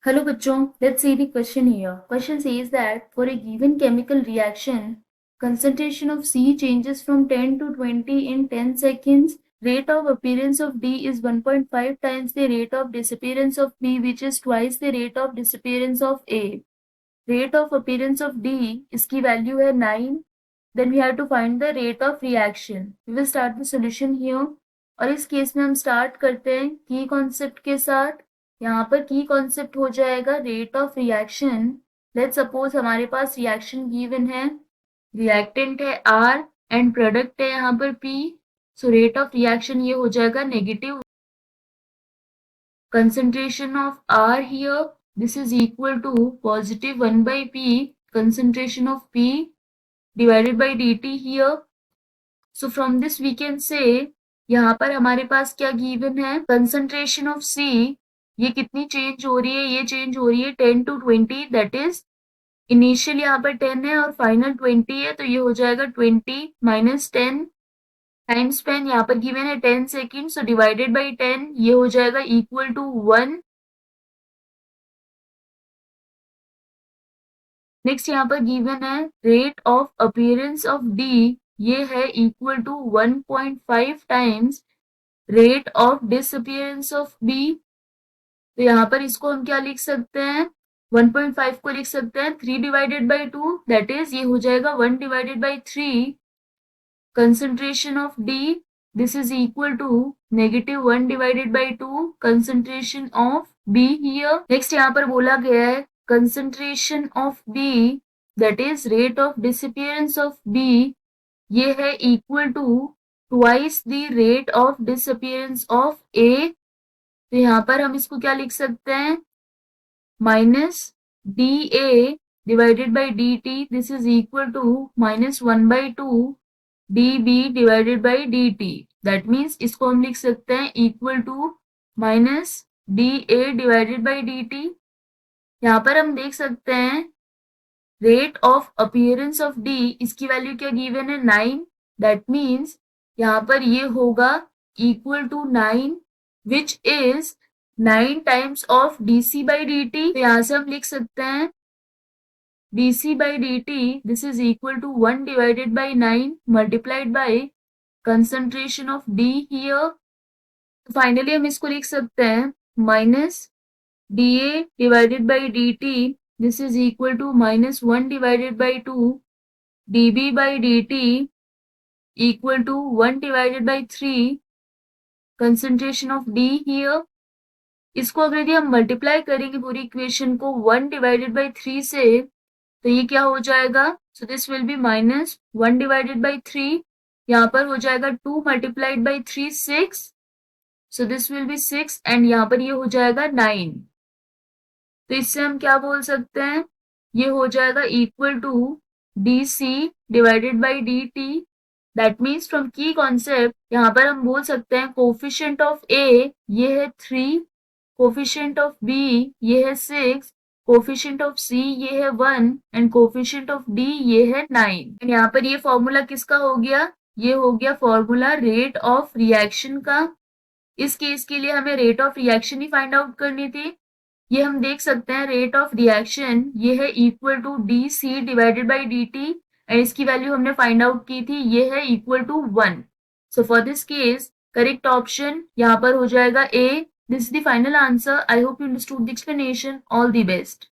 Hello bachon, let's see the question here. Question says that for a given chemical reaction, concentration of C changes from 10 to 20 in 10 seconds. Rate of appearance of D is 1.5 times the rate of disappearance of B, which is twice the rate of disappearance of A. Rate of appearance of D, इसकी value है 9. Then we have to find the rate of reaction. We will start the solution here. और इस case में हम start करते हैं की concept के साथ. यहाँ पर की कॉन्सेप्ट हो जाएगा rate of reaction. Let's suppose हमारे पास रिएक्शन गिवन है, रिएक्टेंट है R एंड प्रोडक्ट है यहाँ पर P. So rate of reaction ये हो जाएगा negative concentration of R here. This is equal to positive 1 by P concentration of P divided by dt here. So from this we can say यहाँ पर हमारे पास क्या गिवन है, concentration of C ये कितनी चेंज हो रही है, ये चेंज हो रही है 10 to 20. दैट इज इनिशियल यहाँ पर 10 है और फाइनल 20 है, तो ये हो जाएगा 20 माइनस 10. टाइम स्पेन यहाँ पर गिवन है 10 सेकेंड, सो डिवाइडेड बाई 10 ये हो जाएगा इक्वल टू 1. नेक्स्ट यहाँ पर गिवन है rate of appearance of D, ये है equal to 1.5 times rate of disappearance of B. तो यहाँ पर इसको हम क्या लिख सकते हैं, 1.5 को लिख सकते हैं 3 डिवाइडेड बाई 2, दैट इज ये हो जाएगा 1 divided by 3. Concentration of D this is equal to negative 1 divided by 2 concentration of B here. Next यहाँ पर बोला गया है concentration of B, that is rate of disappearance of B, ये है equal to twice the rate of disappearance of A. तो यहाँ पर हम इसको क्या लिख सकते हैं, minus dA divided by dt, this is equal to minus 1 by 2 dB divided by dt. That means इसको हम लिख सकते हैं equal to minus dA divided by dt. यहाँ पर हम देख सकते हैं rate of appearance of D, इसकी वैल्यू क्या गिवन है 9. दैट मीन्स यहाँ पर ये होगा equal to 9 which is 9 times of dc by dt. तो यहाँ से हम लिख सकते हैं dc by dt this is equal to 1 divided by 9 multiplied by concentration of d here. Finally हम इसको लिख सकते हैं minus dA divided by dt, this is equal to minus 1 divided by 2 dB by dt equal to 1 divided by 3 concentration of D here. इसको अगर यदि हम multiply करेंगे पूरी इक्वेशन को 1 डिवाइडेड बाई 3 से, तो ये क्या हो जाएगा, so this will be minus 1 divided by 3. यहाँ पर हो जाएगा 2 multiplied by 3 6, so this will be 6 and यहाँ पर ये हो जाएगा 9. तो इससे हम क्या बोल सकते हैं, ये हो जाएगा equal to dc divided by dt. That means from की कॉन्सेप्ट यहाँ पर हम बोल सकते हैं कोफिशिएंट ऑफ a ये है 3, कोफिशिएंट ऑफ b ये है 6, कोफिशिएंट ऑफ c ये है 1 एंड कोफिशिएंट ऑफ d ये है 9. एंड यहाँ पर ये फॉर्मूला किसका हो गया, ये हो गया फॉर्मूला रेट ऑफ रिएक्शन का. इस केस के लिए हमें rate of reaction he find out करनी थी. ये हम देख सकते हैं रेट ऑफ रिएक्शन ये है equal to dc divided by dt and इसकी वैल्यू हमने फाइंड आउट की थी, ये है equal to 1. So for this case correct option यहाँ पर हो जाएगा A. This is the final answer. I hope you understood the explanation. All the best.